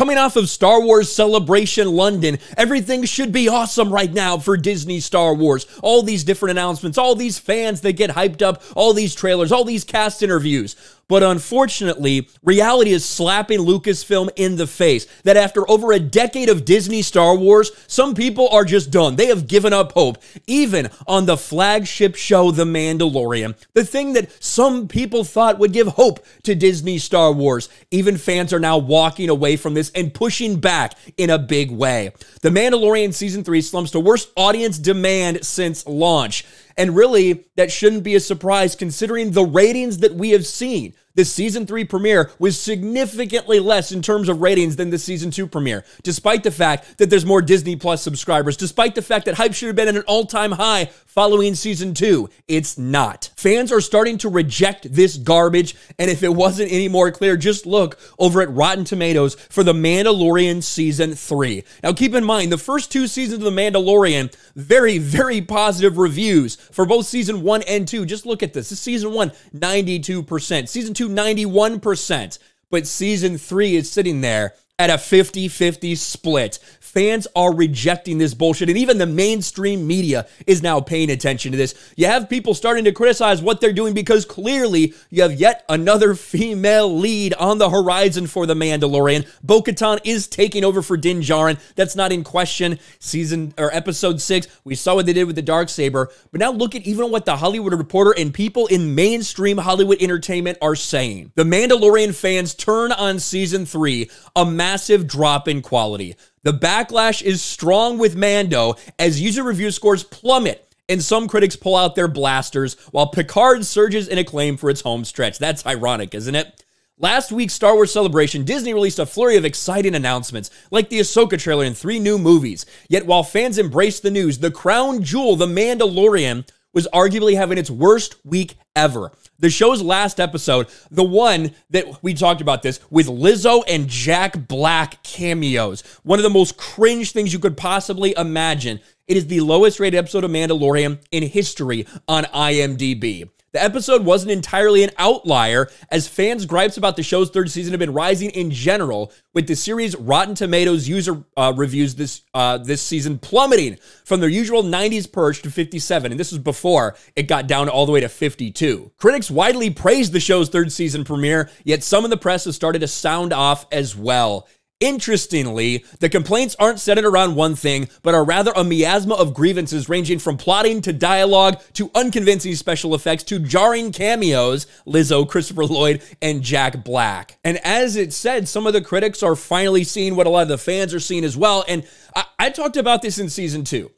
Coming off of Star Wars Celebration London, everything should be awesome right now for Disney Star Wars. All these different announcements, all these fans that get hyped up, all these trailers, all these cast interviews. But unfortunately, reality is slapping Lucasfilm in the face that after over a decade of Disney Star Wars, some people are just done. They have given up hope, even on the flagship show, The Mandalorian. The thing that some people thought would give hope to Disney Star Wars. Even fans are now walking away from this and pushing back in a big way. The Mandalorian Season 3 slumps to worst audience demand since launch. And really, that shouldn't be a surprise considering the ratings that we have seen. The Season 3 premiere was significantly less in terms of ratings than the Season 2 premiere, despite the fact that there's more Disney Plus subscribers, despite the fact that hype should have been at an all-time high following Season 2. It's not. Fans are starting to reject this garbage, and if it wasn't any more clear, just look over at Rotten Tomatoes for The Mandalorian Season 3. Now, keep in mind, the first 2 seasons of The Mandalorian, very, very positive reviews for both Season 1 and 2. Just look at this. This Season 1, 92%. Season 2, 91%. But Season 3 is sitting there at a 50-50 split. Fans are rejecting this bullshit, and even the mainstream media is now paying attention to this. You have people starting to criticize what they're doing because clearly you have yet another female lead on the horizon for The Mandalorian. Bo-Katan is taking over for Din Djarin. That's not in question. Episode 6, we saw what they did with the Darksaber, but now look at even what the Hollywood Reporter and people in mainstream Hollywood entertainment are saying. The Mandalorian fans turn on Season 3, a massive drop in quality. The backlash is strong with Mando as user review scores plummet and some critics pull out their blasters while Picard surges in acclaim for its home stretch. That's ironic, isn't it? Last week's Star Wars Celebration, Disney released a flurry of exciting announcements, like the Ahsoka trailer and 3 new movies. Yet while fans embraced the news, the crown jewel, The Mandalorian, was arguably having its worst week ever. The show's last episode, the one that we talked about this, with Lizzo and Jack Black cameos. One of the most cringe things you could possibly imagine. It is the lowest rated episode of Mandalorian in history on IMDb. The episode wasn't entirely an outlier, as fans' gripes about the show's 3rd season have been rising in general, with the series' Rotten Tomatoes user reviews this season plummeting from their usual 90s perch to 57, and this was before it got down all the way to 52. Critics widely praised the show's 3rd season premiere, yet some in the press have started to sound off as well. Interestingly, the complaints aren't centered around one thing, but are rather a miasma of grievances ranging from plotting to dialogue to unconvincing special effects to jarring cameos, Lizzo, Christopher Lloyd, and Jack Black. And as it said, some of the critics are finally seeing what a lot of the fans are seeing as well, and I talked about this in Season 2.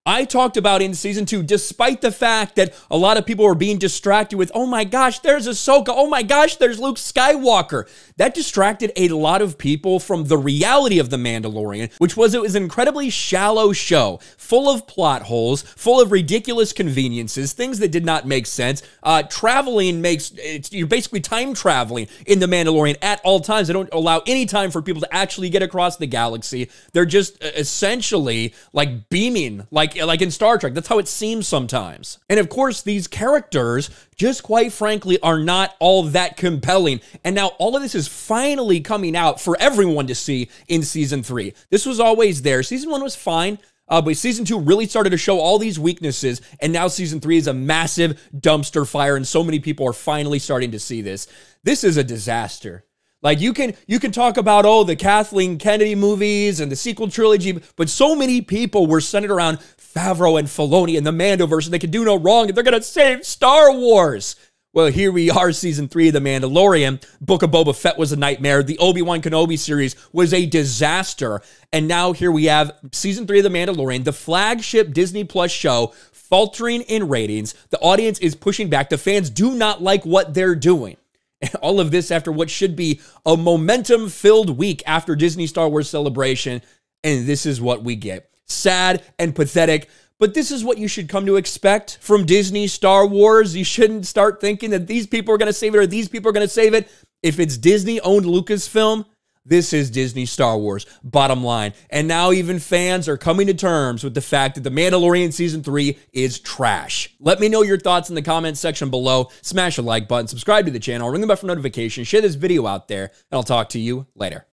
I talked about in Season 2, despite the fact that a lot of people were being distracted with, oh my gosh, there's Ahsoka, oh my gosh, there's Luke Skywalker. That distracted a lot of people from the reality of The Mandalorian, which was it was an incredibly shallow show, full of plot holes, full of ridiculous conveniences, things that did not make sense. You're basically time traveling in The Mandalorian at all times. They don't allow any time for people to actually get across the galaxy. They're just essentially like beaming, like in Star Trek. That's how it seems sometimes. And of course, these characters just quite frankly are not all that compelling. And now all of this is finally coming out for everyone to see in Season 3. This was always there. Season 1 was fine. But Season 2 really started to show all these weaknesses, and now Season 3 is a massive dumpster fire, and so many people are finally starting to see this. This is a disaster. Like, you can talk about, oh, the Kathleen Kennedy movies and the sequel trilogy, but so many people were centered around Favreau and Filoni and the Mandoverse, and they can do no wrong, and they're going to save Star Wars. Well, here we are, Season 3 of The Mandalorian. Book of Boba Fett was a nightmare. The Obi-Wan Kenobi series was a disaster. And now here we have Season 3 of The Mandalorian, the flagship Disney Plus show, faltering in ratings. The audience is pushing back. The fans do not like what they're doing. And all of this after what should be a momentum-filled week after Disney Star Wars Celebration. And this is what we get. Sad and pathetic. But this is what you should come to expect from Disney Star Wars. You shouldn't start thinking that these people are going to save it or these people are going to save it. If it's Disney-owned Lucasfilm, this is Disney Star Wars, bottom line. And now even fans are coming to terms with the fact that The Mandalorian Season 3 is trash. Let me know your thoughts in the comments section below. Smash the like button, subscribe to the channel, ring the bell for notifications, share this video out there, and I'll talk to you later.